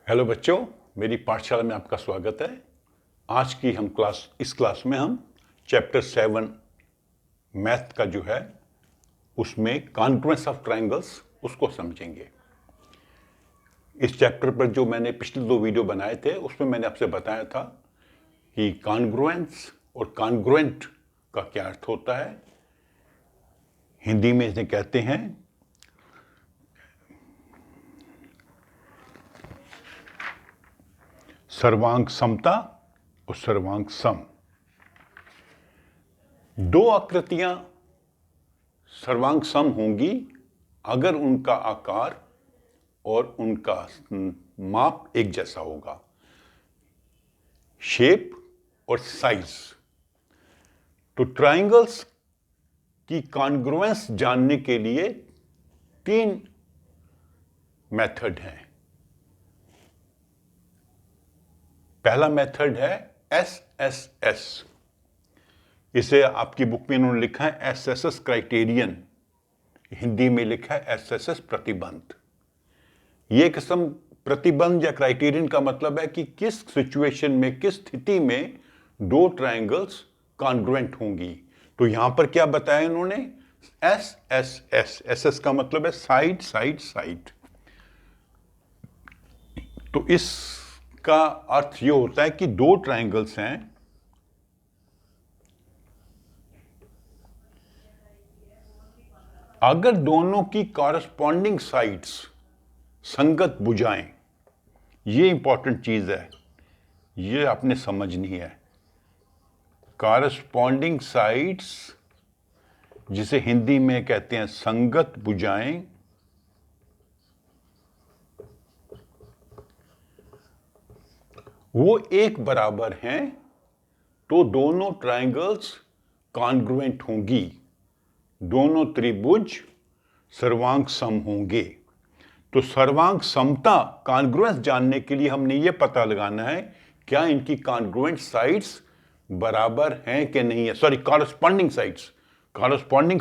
Hello बच्चों, मेरी पाठशाला में आपका स्वागत है। आज की इस क्लास में हम चैप्टर 7 मैथ का जो है उसमें कॉन्ग्रुएंस ऑफ ट्रायंगल्स उसको समझेंगे। इस चैप्टर पर जो मैंने पिछले 2 वीडियो बनाए थे उसमें मैंने आपसे बताया था कि कॉन्ग्रुएंस और कॉन्ग्रुएंट का क्या अर्थ होता है। हिंदी में इसे कहते हैं सर्वांग समता और सर्वांग सम। दो आकृतियां सर्वांग सम होंगी अगर उनका आकार और उनका माप एक जैसा होगा, शेप और साइज। तो ट्रायंगल्स की कॉन्ग्रुएंस जानने के लिए 3 मेथड हैं। पहला मेथड है SSS। इसे आपकी बुक में इन्होंने लिखा है SSS क्राइटेरियन, हिंदी में लिखा है SSS प्रतिबंध। ये किस्म प्रतिबंध या क्राइटेरियन का मतलब है कि किस सिचुएशन में, किस स्थिति में 2 ट्रायंगल्स कॉन्ग्रुएंट होंगी। तो यहां पर क्या बताया इन्होंने, SSS। SS का मतलब है साइड साइड साइड। तो इसका अर्थ ये होता है कि 2 ट्रायंगल्स हैं, अगर दोनों की कॉरस्पॉन्डिंग साइड्स संगत भुजाएं, ये इंपॉर्टेंट चीज है, ये आपने समझनी है। कॉरस्पॉन्डिंग साइड्स जिसे हिंदी में कहते हैं संगत भुजाएं, वो एक बराबर हैं तो दोनों ट्रायंगल्स कॉन्ग्रुएंट होंगी, दोनों त्रिभुज सर्वांग सम होंगे। तो सर्वांग समता कॉन्ग्रुएंस जानने के लिए हमने ये पता लगाना है क्या इनकी कॉन्ग्रुएंट साइड्स बराबर हैं कि नहीं है। सॉरी, कॉरस्पॉन्डिंग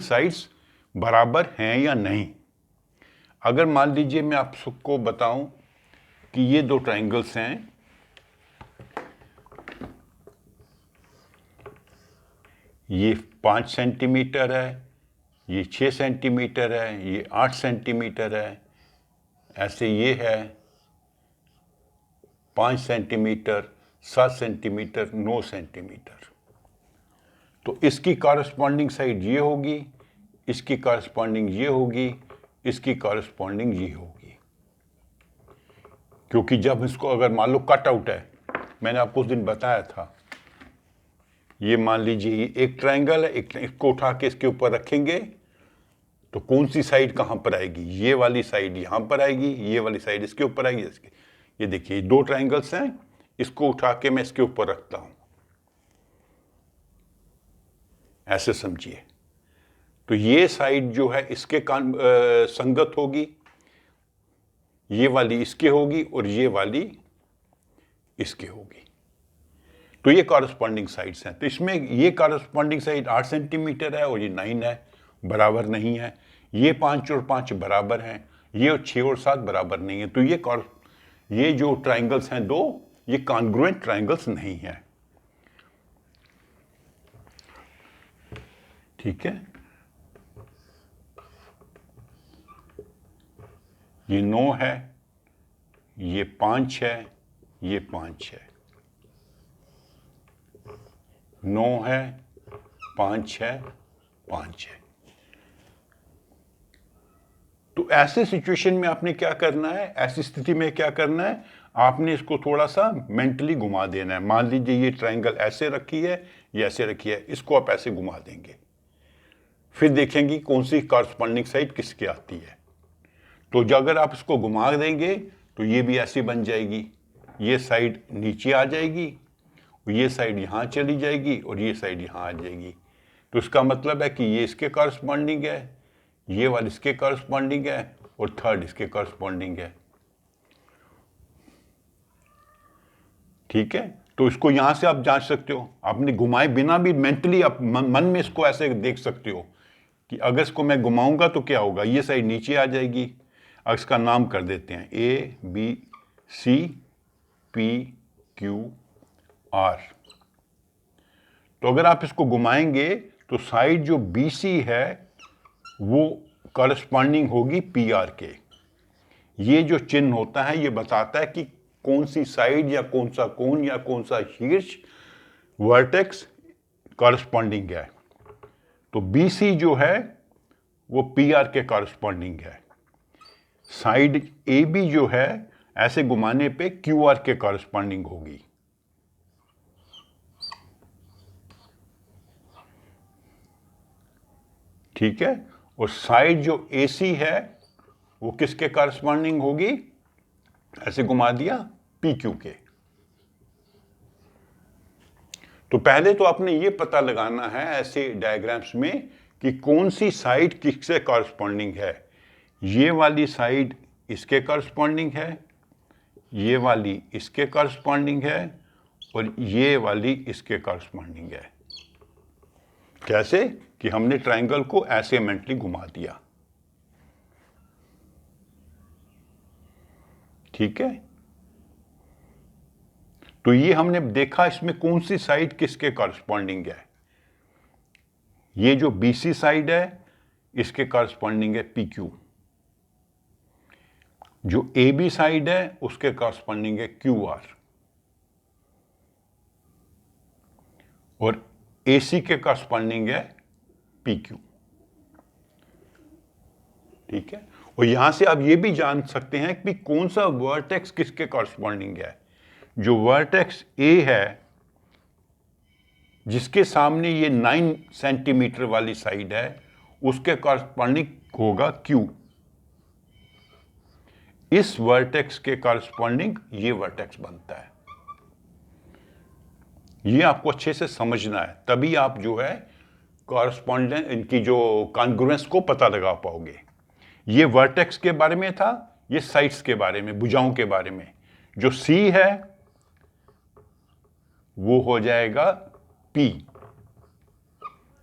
साइड्स बराबर हैं या नहीं। अगर मान लीजिए मैं आप सबको बताऊं कि ये 2 ट्रायंगल्स हैं, ये 5 सेंटीमीटर है, ये 6 सेंटीमीटर है, ये 8 सेंटीमीटर है, ऐसे ये है 5 सेंटीमीटर, 7 सेंटीमीटर, 9 सेंटीमीटर। तो इसकी कॉरस्पॉन्डिंग साइड ये होगी, इसकी कॉरस्पॉन्डिंग ये होगी, इसकी कॉरस्पॉन्डिंग ये होगी। क्योंकि जब इसको अगर मान लो कट आउट है, मैंने आपको उस दिन बताया था, ये मान लीजिए ये एक ट्रायंगल है, इसको उठा के इसके ऊपर रखेंगे तो कौन सी साइड कहां पर आएगी, ये वाली साइड यहां पर आएगी, ये वाली साइड इसके ऊपर आएगी। ये देखिए 2 ट्रायंगल्स हैं, इसको उठा के मैं इसके ऊपर रखता हूं, ऐसे समझिए। तो ये साइड जो है इसके संगत होगी, ये वाली इसके होगी और ये वाली इसके होगी। तो ये कॉरस्पॉन्डिंग साइड्स हैं। तो इसमें ये कॉरस्पॉन्डिंग साइड 8 सेंटीमीटर है और ये 9 है, बराबर नहीं है। ये 5 और 5 बराबर हैं, ये 6 और 7 बराबर नहीं है। तो ये जो ट्रायंगल्स हैं 2, ये कॉन्ग्रुएंट ट्रायंगल्स नहीं है। ठीक है, ये 9 है, ये 5 है, ये 5 है, 9 है, 5 है, 5 है। तो ऐसे सिचुएशन में आपने क्या करना है, ऐसी स्थिति में क्या करना है, आपने इसको थोड़ा सा मेंटली घुमा देना है। मान लीजिए ये ट्रायंगल ऐसे रखी है, ये ऐसे रखी है, इसको आप ऐसे घुमा देंगे, फिर देखेंगे कौन सी कॉरस्पॉन्डिंग साइड किसकी आती है। तो जो अगर आप इसको घुमा देंगे तो ये भी ऐसी बन जाएगी, ये साइड नीचे आ जाएगी, ये साइड यहाँ चली जाएगी और ये साइड यहाँ आ जाएगी। तो इसका मतलब है कि ये इसके कॉरस्पॉन्डिंग है, ये वाली इसके कॉरस्पॉन्डिंग है और थर्ड इसके कॉरस्पॉन्डिंग है। ठीक है, तो इसको यहां से आप जांच सकते हो, आपने घुमाए बिना भी मेंटली आप मन में इसको ऐसे देख सकते हो कि अगर इसको मैं घुमाऊंगा तो क्या होगा, ये साइड नीचे आ जाएगी। अब इसका नाम कर देते हैं ABC PQR। तो अगर आप इसको घुमाएंगे तो साइड जो BC है वो कॉरस्पॉन्डिंग होगी PR के। ये जो चिन्ह होता है ये बताता है कि कौन सी साइड या कौन सा कोण या कौन सा शीर्ष वर्टेक्स कॉरस्पॉन्डिंग है। तो BC जो है वो PR के कॉरस्पॉन्डिंग है। साइड AB जो है ऐसे घुमाने पे QR के कॉरस्पॉन्डिंग होगी। ठीक है। और साइड जो AC है वो किसके कॉरस्पॉन्डिंग होगी, ऐसे घुमा दिया PQ के। तो पहले तो आपने ये पता लगाना है ऐसे डायग्राम्स में कि कौन सी साइड किससे कॉरस्पॉन्डिंग है। ये वाली साइड इसके कॉरस्पॉन्डिंग है, ये वाली इसके कॉरस्पॉन्डिंग है, और ये वाली इसके कॉरस्पॉन्डिंग है। कैसे कि हमने ट्रायंगल को ऐसे मेंटली घुमा दिया। ठीक है। तो ये हमने देखा इसमें कौन सी साइड किसके कॉरस्पॉन्डिंग है। ये जो BC साइड है इसके कॉरस्पॉन्डिंग है PQ। जो AB साइड है उसके कॉरस्पॉन्डिंग है QR। और AC के कॉरस्पॉन्डिंग है PQ। ठीक है। और यहां से आप ये भी जान सकते हैं कि कौन सा वर्टेक्स किसके कॉरस्पॉन्डिंग है। जो वर्टेक्स A है जिसके सामने ये 9 सेंटीमीटर वाली साइड है उसके कॉरस्पॉन्डिंग होगा Q। इस वर्टेक्स के कॉरस्पॉन्डिंग ये वर्टेक्स बनता है। ये आपको अच्छे से समझना है, तभी आप जो है कॉरस्पॉन्डेंस इनकी जो कॉन्ग्रुएंस को पता लगा पाओगे। ये वर्टेक्स के बारे में था, ये साइड्स के बारे में, भुजाओं के बारे में। जो C है वो हो जाएगा P,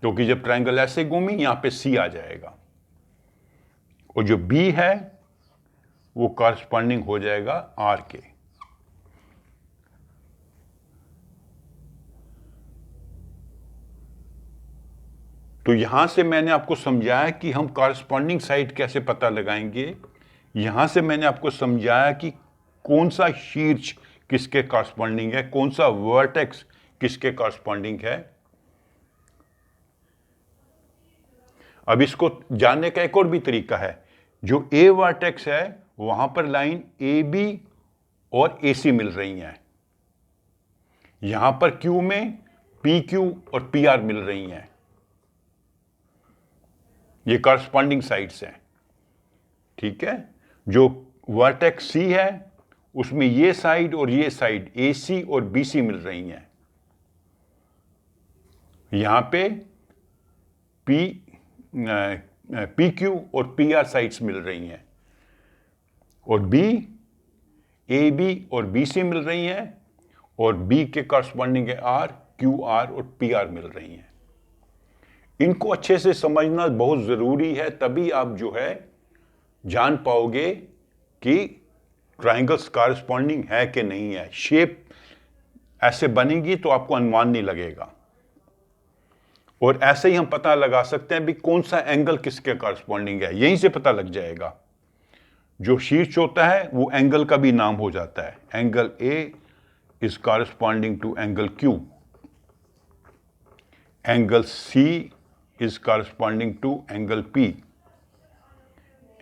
क्योंकि जब ट्रायंगल ऐसे घूमी यहां पे C आ जाएगा। और जो B है वो कॉरस्पॉन्डिंग हो जाएगा R के। तो यहां से मैंने आपको समझाया कि हम कॉरस्पॉन्डिंग साइड कैसे पता लगाएंगे। यहां से मैंने आपको समझाया कि कौन सा शीर्ष किसके कॉरस्पॉन्डिंग है, कौन सा वर्टेक्स किसके कॉरस्पॉन्डिंग है। अब इसको जानने का एक और भी तरीका है। जो A वर्टेक्स है वहां पर लाइन AB और AC मिल रही हैं। यहां पर Q में PQ और PR मिल रही हैं। ये कॉरस्पॉन्डिंग साइड्स हैं। ठीक है। जो वर्टेक्स C है उसमें ये साइड और ये साइड AC और BC मिल रही हैं। यहां पे PQ और PR साइड्स मिल रही हैं, और AB और BC मिल रही हैं, और B के कॉरस्पॉन्डिंग है R, QR और PR मिल रही हैं। इनको अच्छे से समझना बहुत जरूरी है, तभी आप जो है जान पाओगे कि ट्रायंगल्स कॉरस्पॉन्डिंग है कि नहीं है। शेप ऐसे बनेगी तो आपको अनुमान नहीं लगेगा। और ऐसे ही हम पता लगा सकते हैं भी कौन सा एंगल किसके कॉरस्पॉन्डिंग है, यहीं से पता लग जाएगा। जो शीर्ष होता है वो एंगल का भी नाम हो जाता है। Angle A is corresponding to angle Q, angle C is corresponding to angle P,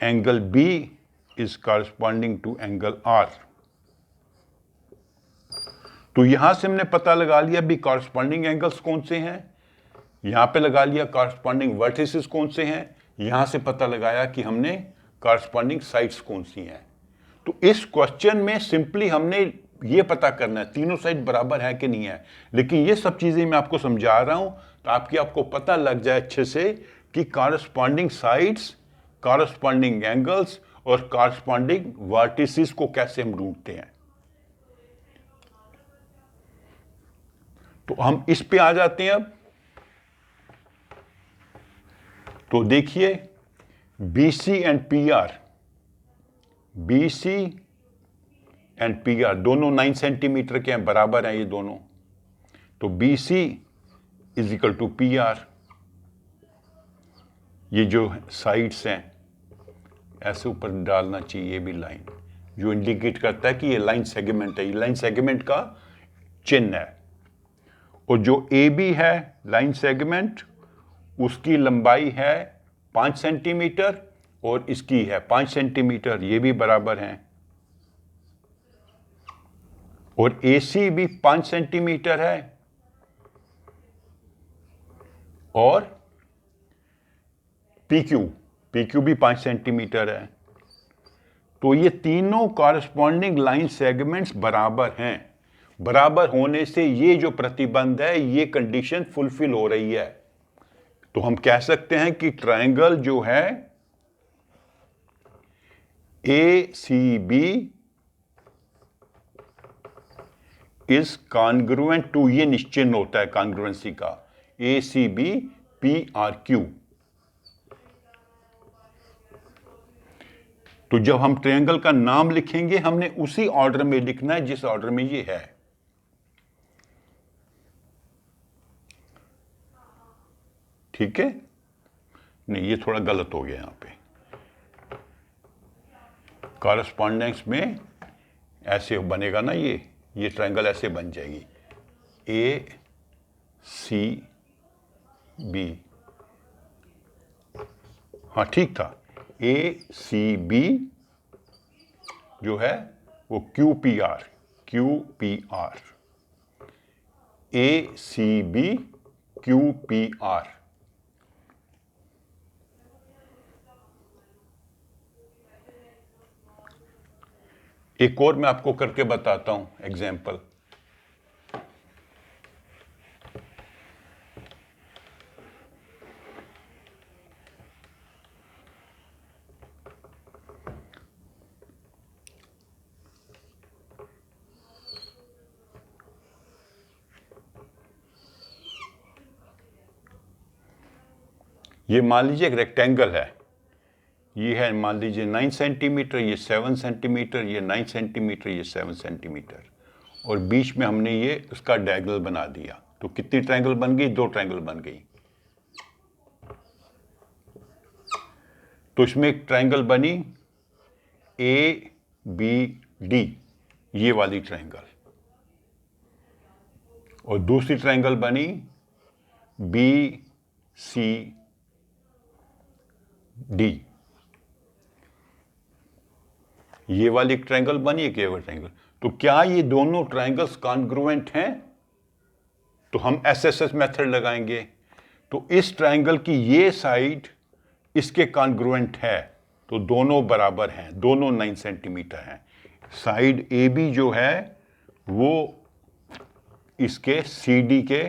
angle B is corresponding to angle R। तो यहां से हमने पता लगा लिया भी कॉरस्पॉन्डिंग एंगल्स कौन से हैं, यहां पे लगा लिया कॉरस्पॉन्डिंग वर्टिसेस कौन से हैं, यहां से पता लगाया कि हमने कॉरस्पॉन्डिंग साइड्स कौन सी हैं। तो इस क्वेश्चन में सिंपली हमने ये पता करना है तीनों साइड बराबर है कि नहीं है। लेकिन ये सब चीजें मैं आपको समझा रहा हूं तो आपको पता लग जाए अच्छे से कि कॉरस्पॉन्डिंग साइड्स, कॉरस्पॉन्डिंग एंगल्स और कॉरस्पॉन्डिंग वर्टिसेस को कैसे हम ढूंढते हैं। तो हम इस पे आ जाते हैं। अब तो देखिए BC and PR, BC and PR दोनों 9 सेंटीमीटर के हैं, बराबर हैं ये दोनों। तो BC is equal to PR। ये जो साइड्स हैं ऐसे ऊपर डालना चाहिए, ये भी लाइन जो इंडिकेट करता है कि ये लाइन सेगमेंट है, ये लाइन सेगमेंट का चिन्ह है। और जो AB है लाइन सेगमेंट, उसकी लंबाई है 5 सेंटीमीटर और इसकी है 5 सेंटीमीटर, ये भी बराबर हैं। और AC भी 5 सेंटीमीटर है और PQ भी 5 सेंटीमीटर है। तो ये तीनों कॉरस्पॉन्डिंग लाइन सेगमेंट्स बराबर हैं। बराबर होने से ये जो प्रतिबंध है, ये कंडीशन फुलफिल हो रही है। तो हम कह सकते हैं कि ट्रायंगल जो है ACB इज कॉन्ग्रुएंट टू, ये निश्चित होता है कॉन्ग्रुएंसी का, ACB PRQ। तो जब हम ट्रायंगल का नाम लिखेंगे हमने उसी ऑर्डर में लिखना है जिस ऑर्डर में ये है। ठीक है? नहीं, ये थोड़ा गलत हो गया यहां पे। कॉरस्पॉन्डेंस में ऐसे बनेगा ना, ये ट्रायंगल ऐसे बन जाएगी, ACB। हाँ ठीक था, ACB जो है वो QPR, ACB QPR। एक और मैं आपको करके बताता हूं एग्जाम्पल। ये मान लीजिए एक रेक्टेंगल है, ये है मान लीजिए 9 सेंटीमीटर, ये 7 सेंटीमीटर, ये 9 सेंटीमीटर, ये 7 सेंटीमीटर, और बीच में हमने ये उसका डायगोनल बना दिया। तो कितनी ट्रायंगल बन गई? 2 ट्रायंगल बन गई। तो इसमें एक ट्रायंगल बनी ABD, ये वाली ट्रायंगल, और दूसरी ट्रायंगल बनी BCD, ये वाली ट्रायंगल बनी, एक ये वाली ट्रायंगल। तो क्या ये दोनों ट्रायंगल्स कॉन्ग्रुएंट हैं? तो हम SSS मेथड लगाएंगे। तो इस ट्रायंगल की ये साइड इसके कॉन्ग्रुएंट है, तो दोनों बराबर हैं, दोनों 9 सेंटीमीटर हैं। साइड AB जो है वो इसके CD के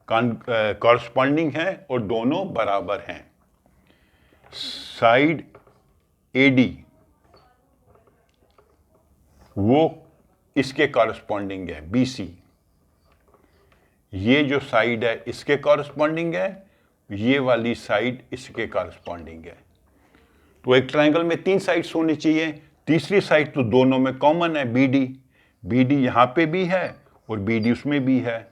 कॉरस्पॉन्डिंग है और दोनों बराबर हैं। साइड AD वो इसके कॉरस्पॉन्डिंग है, BC। ये जो साइड है इसके कॉरस्पॉन्डिंग है, ये वाली साइड इसके कॉरस्पॉन्डिंग है। तो एक ट्रायंगल में 3 साइड्स होनी चाहिए, तीसरी साइड तो दोनों में कॉमन है, BD यहां पे भी है और BD उसमें भी है।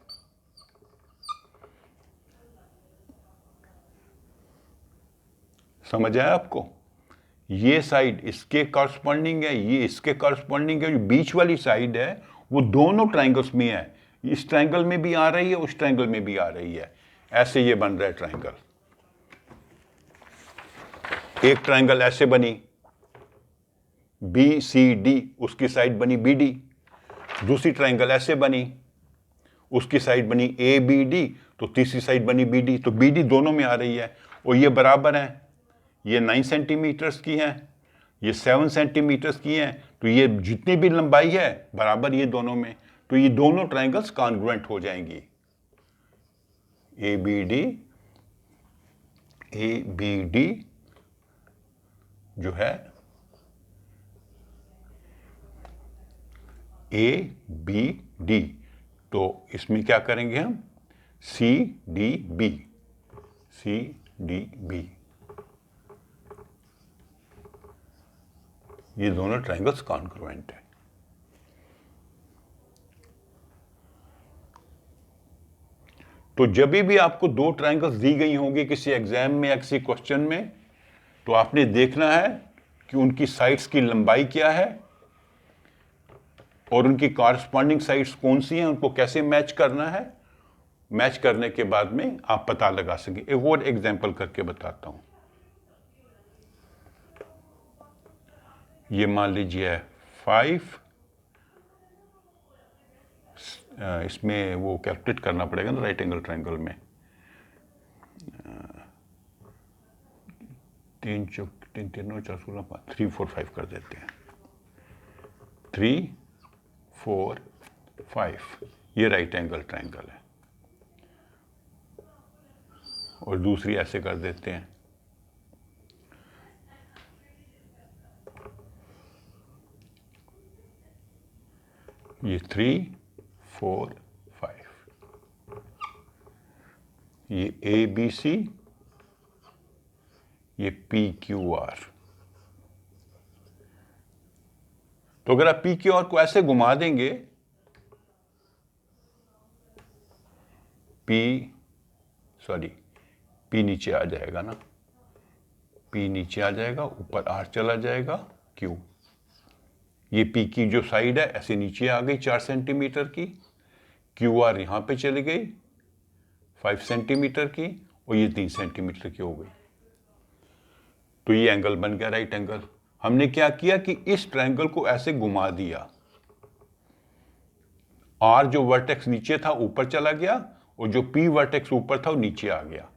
समझ आया आपको? ये साइड इसके कॉरस्पॉन्डिंग है, ये इसके कॉरस्पॉन्डिंग है। जो बीच वाली साइड है वो दोनों ट्रायंगल्स में है, इस ट्रायंगल में भी आ रही है, उस ट्रायंगल में भी आ रही है। ऐसे ये बन रहा है ट्रायंगल। एक ट्रायंगल ऐसे बनी BCD, उसकी साइड बनी BD। दूसरी ट्रायंगल ऐसे बनी, उसकी साइड बनी ABD, तो तीसरी साइड बनी BD। तो BD दोनों में आ रही है और ये बराबर है। ये 9 सेंटीमीटर्स की है, ये 7 सेंटीमीटर्स की है। तो ये जितनी भी लंबाई है बराबर ये दोनों में, तो ये दोनों ट्रायंगल्स कॉन्ग्रुएंट हो जाएंगी। ABD जो है ABD, तो इसमें क्या करेंगे हम? CDB। ये दोनों ट्रायंगल्स कॉन्ग्रुएंट है। तो जब भी आपको दो ट्रायंगल्स दी गई होंगी किसी एग्जाम में या किसी क्वेश्चन में, तो आपने देखना है कि उनकी साइड्स की लंबाई क्या है और उनकी कॉरस्पॉन्डिंग साइड्स कौन सी हैं, उनको कैसे मैच करना है। मैच करने के बाद में आप पता लगा सकें। एक और एग्जांपल करके बताता हूं। ये मान लीजिए 5, इसमें वो कैलकुलेट करना पड़ेगा ना राइट एंगल ट्रायंगल में। 3 चौक 3 3 4 16 5 3 4 5 कर देते हैं। 3 4 5 ये राइट एंगल ट्रायंगल है। और दूसरी ऐसे कर देते हैं। ये 3 4 5 ये ABC, ये PQR। तो अगर आप PQR को ऐसे घुमा देंगे, P नीचे आ जाएगा ना, P नीचे आ जाएगा, ऊपर R चला जाएगा, Q। ये P की जो साइड है ऐसे नीचे आ गई 4 सेंटीमीटर की, QR यहां पे चली गई 5 सेंटीमीटर की, और ये 3 सेंटीमीटर की हो गई। तो ये एंगल बन गया राइट एंगल। हमने क्या किया कि इस ट्रायंगल को ऐसे घुमा दिया। R जो वर्टेक्स नीचे था ऊपर चला गया, और जो P वर्टेक्स ऊपर था वो नीचे आ गया।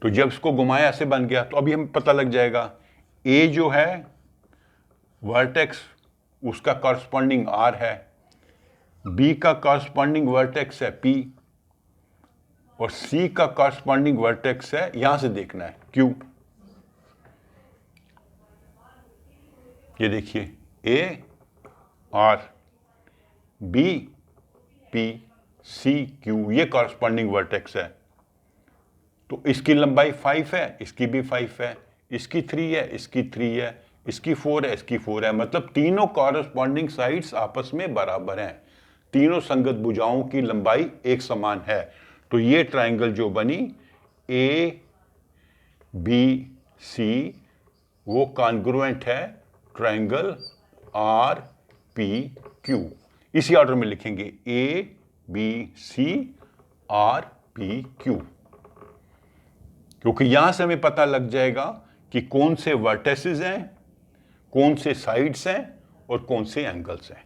तो जब इसको घुमाया ऐसे बन गया, तो अभी हमें पता लग जाएगा A जो है वर्टेक्स उसका कॉरस्पॉन्डिंग R है, B का कॉरस्पॉन्डिंग वर्टेक्स है P, और C का कॉरस्पॉन्डिंग वर्टेक्स है, यहां से देखना है Q। ये देखिए A R B P C Q ये कॉरस्पॉन्डिंग वर्टेक्स है। तो इसकी लंबाई 5 है, इसकी भी 5 है, इसकी 3 है, इसकी 3 है, इसकी 4 है, इसकी 4 है। मतलब तीनों कॉरस्पॉन्डिंग साइड्स आपस में बराबर हैं। तीनों संगत भुजाओं की लंबाई एक समान है। तो ये ट्रायंगल जो बनी A B C वो कॉन्ग्रुएंट है ट्रायंगल R P Q। इसी ऑर्डर में लिखेंगे A B C R P Q, क्योंकि यहां से हमें पता लग जाएगा कि कौन से वर्टेसेस हैं, कौन से साइड्स हैं और कौन से एंगल्स हैं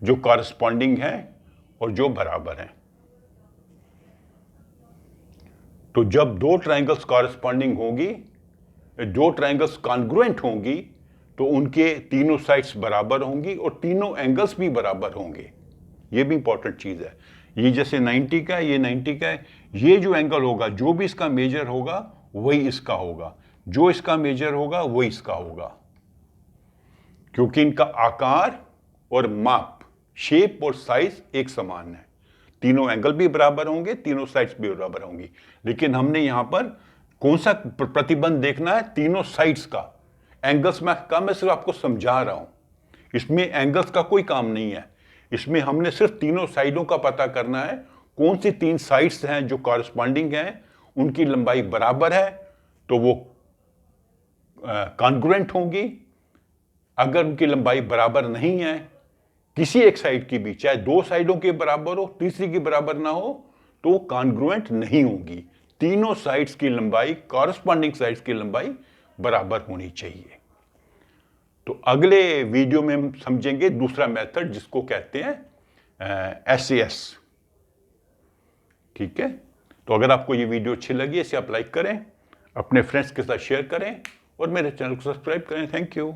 जो कॉरस्पॉन्डिंग हैं और जो बराबर हैं। तो जब दो ट्रायंगल्स कॉरस्पॉन्डिंग होगी, दो ट्रायंगल्स कॉन्ग्रुएंट होंगी, तो उनके तीनों साइड्स बराबर होंगी और तीनों एंगल्स भी बराबर होंगे। ये भी इंपॉर्टेंट चीज है। ये जैसे 90 का है, ये 90 का है, ये जो एंगल होगा, जो भी इसका मेजर होगा वही इसका होगा, जो इसका मेजर होगा वही इसका होगा, क्योंकि इनका आकार और माप, शेप और साइज एक समान है। तीनों एंगल भी बराबर होंगे, तीनों साइड्स भी बराबर होंगी। लेकिन हमने यहां पर कौन सा प्रतिबंध देखना है? तीनों साइड्स का। एंगल्स में मैं सिर्फ आपको समझा रहा हूं, इसमें एंगल्स का कोई काम नहीं है। इसमें हमने सिर्फ तीनों साइडों का पता करना है, कौन सी 3 साइड्स हैं जो कॉरस्पॉन्डिंग हैं, उनकी लंबाई बराबर है तो वो कॉन्ग्रुएंट होंगी। अगर उनकी लंबाई बराबर नहीं है किसी एक साइड की भी, चाहे 2 साइडों के बराबर हो, तीसरी की बराबर ना हो, तो वो कॉन्ग्रुएंट नहीं होगी। तीनों साइड्स की लंबाई, कॉरस्पॉन्डिंग साइड्स की लंबाई बराबर होनी चाहिए। तो अगले वीडियो में हम समझेंगे दूसरा मेथड जिसको कहते हैं SAS। ठीक है, तो अगर आपको ये वीडियो अच्छी लगी, इसे आप लाइक करें, अपने फ्रेंड्स के साथ शेयर करें और मेरे चैनल को सब्सक्राइब करें। Thank you.